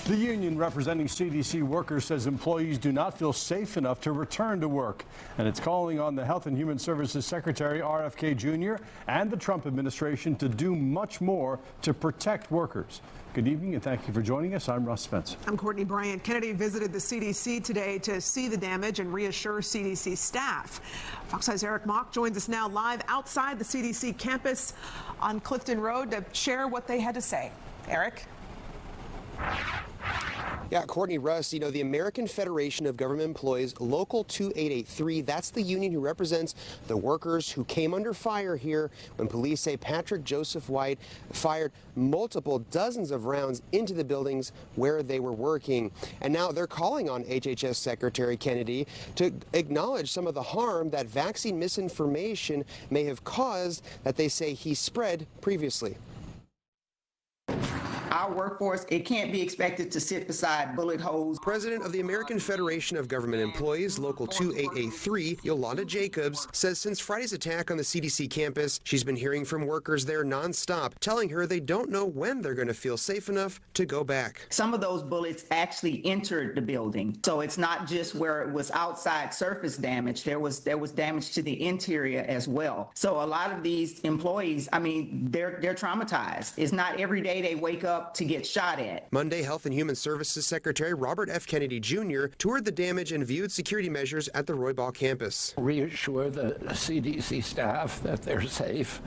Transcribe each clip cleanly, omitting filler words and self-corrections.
The union representing CDC workers says employees do not feel safe enough to return to work, and it's calling on the Health and Human Services Secretary RFK Jr. and the Trump administration to do much more to protect workers. Good evening and thank you for joining us. I'm Russ Spencer. I'm Courtney Bryant. Kennedy visited the CDC today to see the damage and reassure CDC staff. Fox 5's Eric Mock joins us now live outside the CDC campus on Clifton Road to share what they had to say. Eric? Yeah, Courtney, Russ, the American Federation of Government Employees, Local 2883, that's the union who represents the workers who came under fire here when police say Patrick Joseph White fired multiple dozens of rounds into the buildings where they were working. And now they're calling on HHS Secretary Kennedy to acknowledge some of the harm that vaccine misinformation may have caused that they say he spread previously. Our workforce, it can't be expected to sit beside bullet holes. President of the American Federation of Government Employees, Local 2883, Yolanda Jacobs, says since Friday's attack on the CDC campus, she's been hearing from workers there nonstop, telling her they don't know when they're going to feel safe enough to go back. Some of those bullets actually entered the building. So it's not just where it was outside surface damage. There was damage to the interior as well. So a lot of these employees, they're traumatized. It's not every day they wake up to get shot at. Monday, Health and Human Services Secretary Robert F. Kennedy Jr. toured the damage and viewed security measures at the Roybal campus. Reassure the CDC staff that they're safe,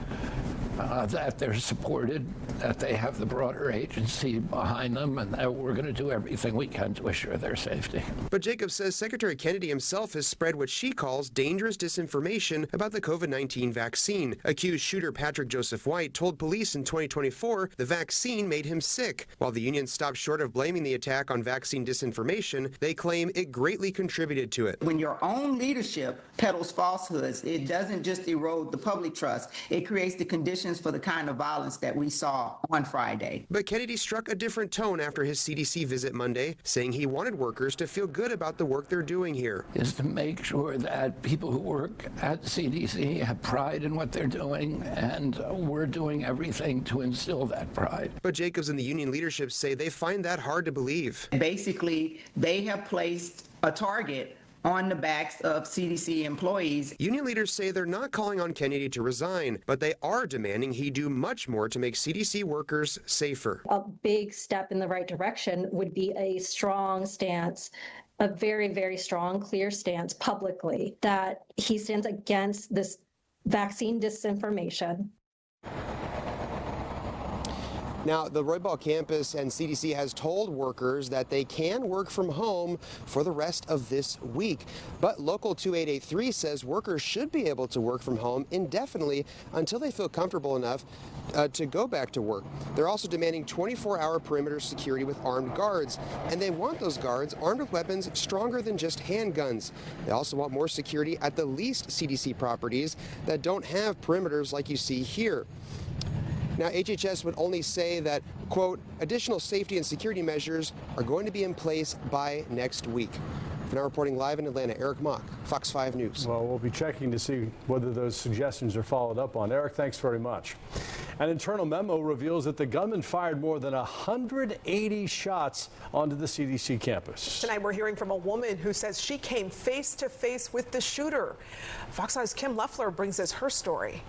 that they're supported, that they have the broader agency behind them, and that we're going to do everything we can to assure their safety. But Jacobs says Secretary Kennedy himself has spread what she calls dangerous disinformation about the COVID-19 vaccine. Accused shooter Patrick Joseph White told police in 2024 the vaccine made him sick. While the union stopped short of blaming the attack on vaccine disinformation, they claim it greatly contributed to it. When your own leadership peddles falsehoods, it doesn't just erode the public trust, it creates the conditions for the kind of violence that we saw on Friday. But Kennedy struck a different tone after his CDC visit Monday, saying he wanted workers to feel good about the work they're doing here. Is to make sure that people who work at CDC have pride in what they're doing, and we're doing everything to instill that pride. But Jacobs and the union leadership say they find that hard to believe. Basically, they have placed a target on the backs of CDC employees. Union leaders say they're not calling on Kennedy to resign, but they are demanding he do much more to make CDC workers safer. A big step in the right direction would be a strong stance, a very, very strong, clear stance publicly that he stands against this vaccine disinformation. Now, the Roybal campus and CDC has told workers that they can work from home for the rest of this week. But Local 2883 says workers should be able to work from home indefinitely until they feel comfortable enough to go back to work. They're also demanding 24-hour perimeter security with armed guards, and they want those guards armed with weapons stronger than just handguns. They also want more security at the leased CDC properties that don't have perimeters like you see here. Now, HHS would only say that, quote, additional safety and security measures are going to be in place by next week. For now, reporting live in Atlanta, Eric Mock, Fox 5 News. Well, we'll be checking to see whether those suggestions are followed up on. Eric, thanks very much. An internal memo reveals that the gunman fired more than 180 shots onto the CDC campus. Tonight, we're hearing from a woman who says she came face to face with the shooter. Fox 5's Kim Leffler brings us her story.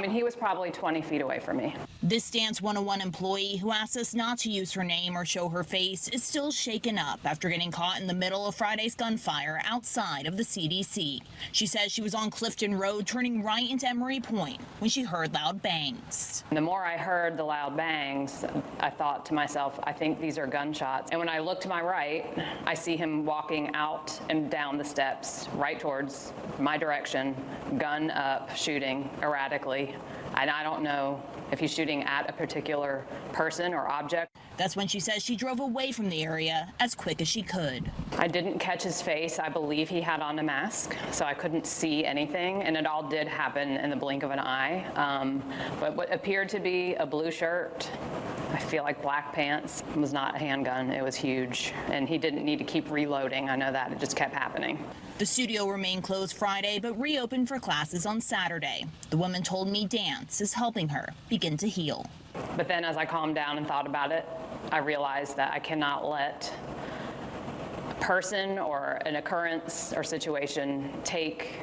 He was probably 20 feet away from me. This Stance 101 employee who asked us not to use her name or show her face is still shaken up after getting caught in the middle of Friday's gunfire outside of the CDC. She says she was on Clifton Road turning right into Emery Point when she heard loud bangs. The more I heard the loud bangs, I thought to myself, I think these are gunshots. And when I look to my right, I see him walking out and down the steps right towards my direction, gun up, shooting erratically. And I don't know if he's shooting at a particular person or object. That's when she says she drove away from the area as quick as she could. I didn't catch his face. I believe he had on a mask, so I couldn't see anything, and it all did happen in the blink of an eye. But what appeared to be a blue shirt, I feel like black pants, was not a handgun. It was huge, and he didn't need to keep reloading. I know that. It just kept happening. The studio remained closed Friday, but reopened for classes on Saturday. The woman told me dance is helping her begin to heal. But then as I calmed down and thought about it, I realized that I cannot let a person or an occurrence or situation take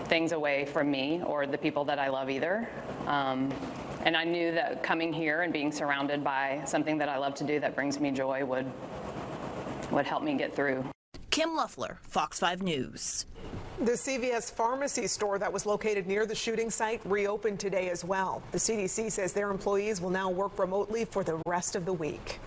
things away from me or the people that I love either. And I knew that coming here and being surrounded by something that I love to do that brings me joy would help me get through. Kim Luffler, Fox 5 News. The CVS pharmacy store that was located near the shooting site reopened today as well. The CDC says their employees will now work remotely for the rest of the week.